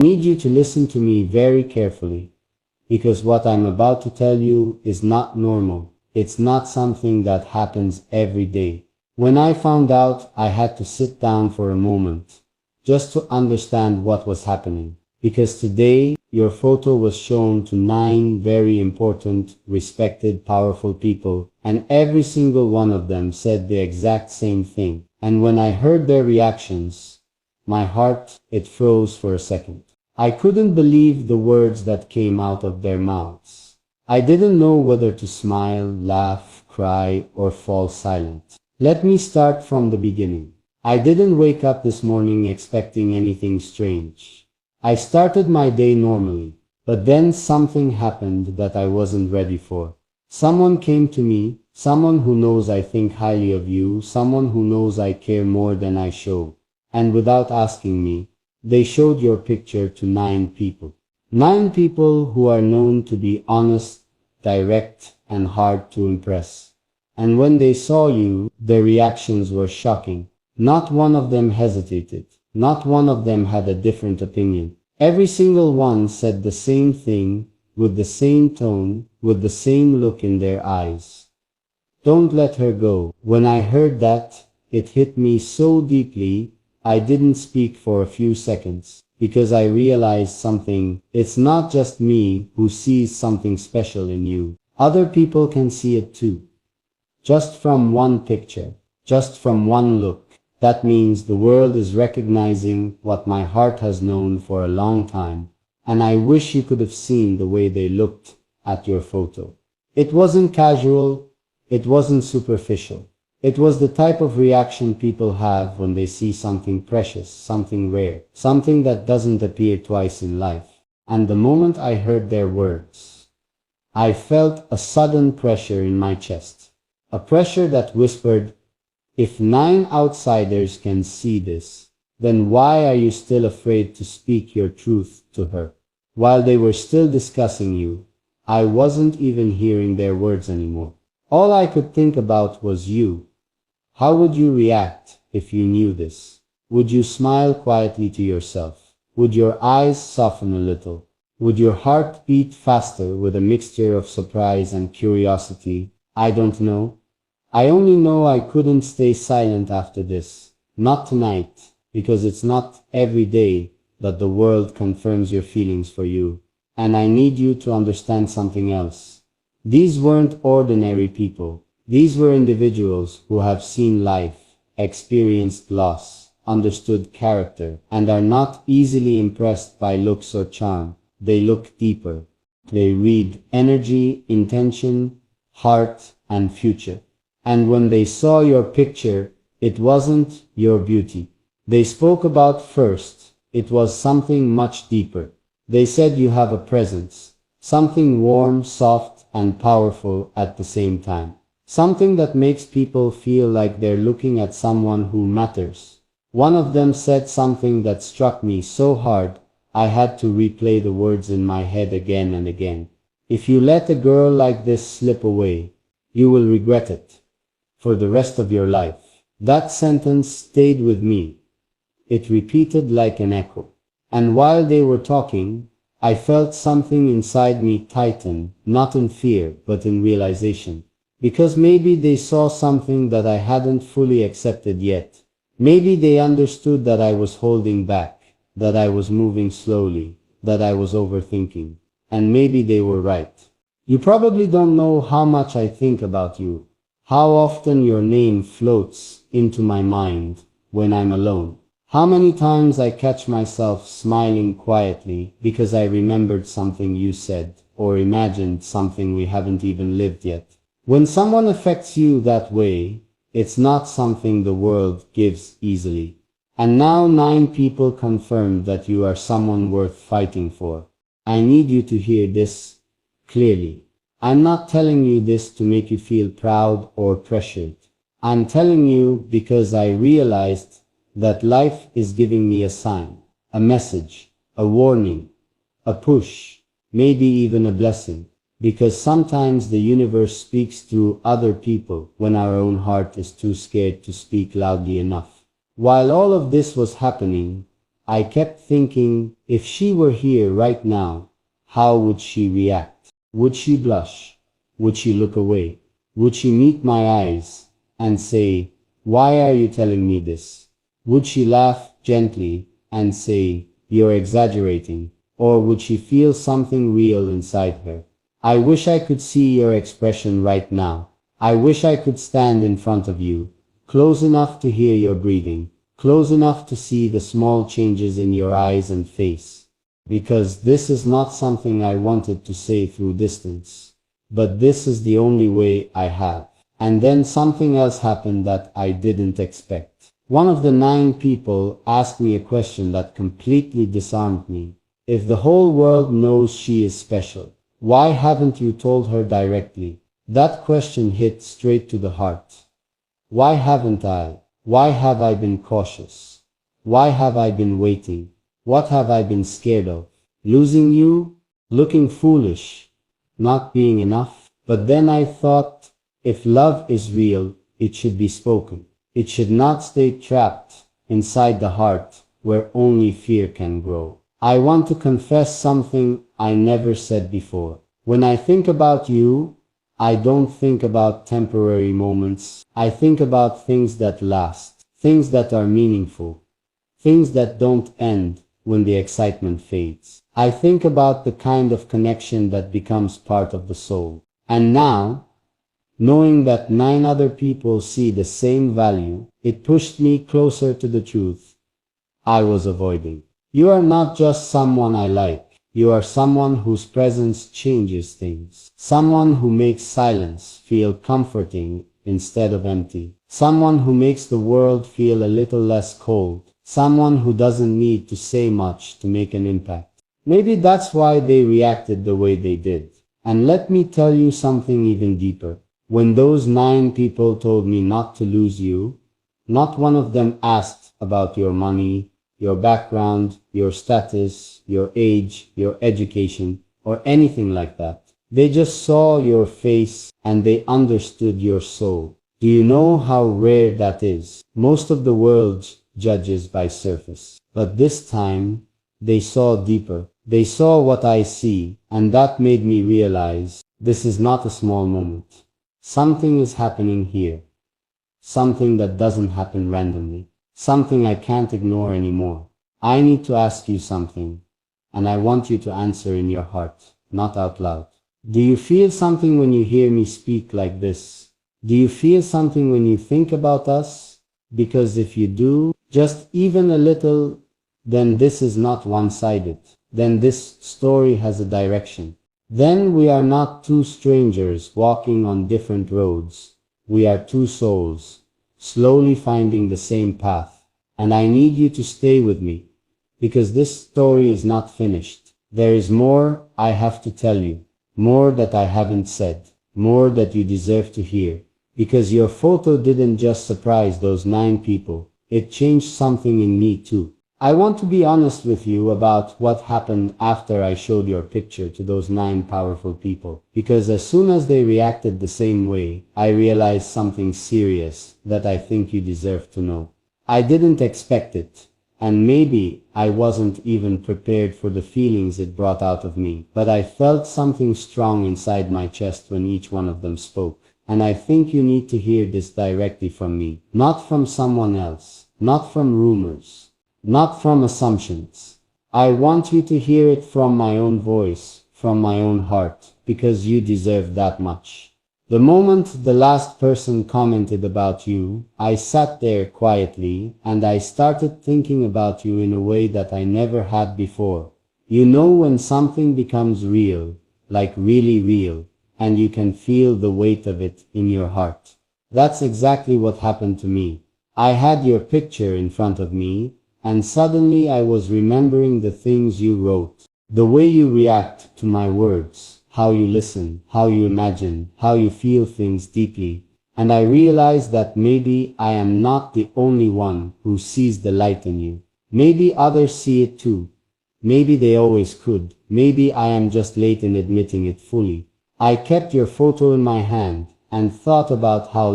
I need you to listen to me very carefully, because what I'm about to tell you is not normal. It's not something that happens every day. When I found out, I had to sit down for a moment, just to understand what was happening. Because today, your photo was shown to 9 very important, respected, powerful people, and every single one of them said the exact same thing. And when I heard their reactions, my heart, it froze for a second. I couldn't believe the words that came out of their mouths. I didn't know whether to smile, laugh, cry, or fall silent. Let me start from the beginning. I didn't wake up this morning expecting anything strange. I started my day normally, but then something happened that I wasn't ready for. Someone came to me, someone who knows I think highly of you, someone who knows I care more than I show. And without asking me, they showed your picture to 9 people. 9 people who are known to be honest, direct, and hard to impress. And when they saw you, their reactions were shocking. Not one of them hesitated. Not one of them had a different opinion. Every single one said the same thing, with the same tone, with the same look in their eyes. Don't let her go. When I heard that, it hit me so deeply, I didn't speak for a few seconds, because I realized something. It's not just me who sees something special in you. Other people can see it too. Just from one picture, just from one look. That means the world is recognizing what my heart has known for a long time, and I wish you could have seen the way they looked at your photo. It wasn't casual, it wasn't superficial. It was the type of reaction people have when they see something precious, something rare, something that doesn't appear twice in life. And the moment I heard their words, I felt a sudden pressure in my chest. A pressure that whispered, if 9 outsiders can see this, then why are you still afraid to speak your truth to her? While they were still discussing you, I wasn't even hearing their words anymore. All I could think about was you. How would you react if you knew this? Would you smile quietly to yourself? Would your eyes soften a little? Would your heart beat faster with a mixture of surprise and curiosity? I don't know. I only know I couldn't stay silent after this. Not tonight, because it's not every day that the world confirms your feelings for you. And I need you to understand something else. These weren't ordinary people. These were individuals who have seen life, experienced loss, understood character, and are not easily impressed by looks or charm. They look deeper. They read energy, intention, heart, and future. And when they saw your picture, it wasn't your beauty they spoke about first. It was something much deeper. They said you have a presence, something warm, soft, and powerful at the same time. Something that makes people feel like they're looking at someone who matters. One of them said something that struck me so hard, I had to replay the words in my head again and again. If you let a girl like this slip away, you will regret it for the rest of your life. That sentence stayed with me. It repeated like an echo. And while they were talking, I felt something inside me tighten, not in fear, but in realization. Because maybe they saw something that I hadn't fully accepted yet. Maybe they understood that I was holding back, that I was moving slowly, that I was overthinking. And maybe they were right. You probably don't know how much I think about you. How often your name floats into my mind when I'm alone. How many times I catch myself smiling quietly because I remembered something you said, or imagined something we haven't even lived yet. When someone affects you that way, it's not something the world gives easily. And now 9 people confirmed that you are someone worth fighting for. I need you to hear this clearly. I'm not telling you this to make you feel proud or pressured. I'm telling you because I realized that life is giving me a sign, a message, a warning, a push, maybe even a blessing. Because sometimes the universe speaks through other people when our own heart is too scared to speak loudly enough. While all of this was happening, I kept thinking, if she were here right now, how would she react? Would she blush? Would she look away? Would she meet my eyes and say, "Why are you telling me this?" Would she laugh gently and say, "You're exaggerating"? Or would she feel something real inside her? I wish I could see your expression right now. I wish I could stand in front of you, close enough to hear your breathing, close enough to see the small changes in your eyes and face. Because this is not something I wanted to say through distance. But this is the only way I have. And then something else happened that I didn't expect. One of the 9 people asked me a question that completely disarmed me. If the whole world knows she is special, why haven't you told her directly? That question hit straight to the heart. Why haven't I? Why have I been cautious? Why have I been waiting? What have I been scared of? Losing you? Looking foolish? Not being enough? But then I thought, if love is real, it should be spoken. It should not stay trapped inside the heart where only fear can grow. I want to confess something I never said before. When I think about you, I don't think about temporary moments. I think about things that last, things that are meaningful, things that don't end when the excitement fades. I think about the kind of connection that becomes part of the soul. And now, knowing that 9 other people see the same value, it pushed me closer to the truth I was avoiding. You are not just someone I like. You are someone whose presence changes things. Someone who makes silence feel comforting instead of empty. Someone who makes the world feel a little less cold. Someone who doesn't need to say much to make an impact. Maybe that's why they reacted the way they did. And let me tell you something even deeper. When those 9 people told me not to lose you, not one of them asked about your money, your background, your status, your age, your education, or anything like that. They just saw your face and they understood your soul. Do you know how rare that is? Most of the world judges by surface. But this time, they saw deeper. They saw what I see, and that made me realize this is not a small moment. Something is happening here. Something that doesn't happen randomly. Something I can't ignore anymore. I need to ask you something, and I want you to answer in your heart, not out loud. Do you feel something when you hear me speak like this? Do you feel something when you think about us? Because if you do, just even a little, then this is not one-sided. Then this story has a direction. Then we are not 2 strangers walking on different roads. We are 2 souls, slowly finding the same path. And I need you to stay with me, because this story is not finished. There is more I have to tell you, more that I haven't said, more that you deserve to hear. Because your photo didn't just surprise those 9 people, it changed something in me too. I want to be honest with you about what happened after I showed your picture to those 9 powerful people. Because as soon as they reacted the same way, I realized something serious that I think you deserve to know. I didn't expect it, and maybe I wasn't even prepared for the feelings it brought out of me, but I felt something strong inside my chest when each one of them spoke. And I think you need to hear this directly from me, not from someone else, not from rumors. Not from assumptions. I want you to hear it from my own voice, from my own heart, because you deserve that much. The moment the last person commented about you, I sat there quietly and I started thinking about you in a way that I never had before. You know when something becomes real, like really real, and you can feel the weight of it in your heart. That's exactly what happened to me. I had your picture in front of me, and suddenly I was remembering the things you wrote, the way you react to my words, how you listen, how you imagine, how you feel things deeply. And I realized that maybe I am not the only one who sees the light in you. Maybe others see it too. Maybe they always could. Maybe I am just late in admitting it fully. I kept your photo in my hand and thought about how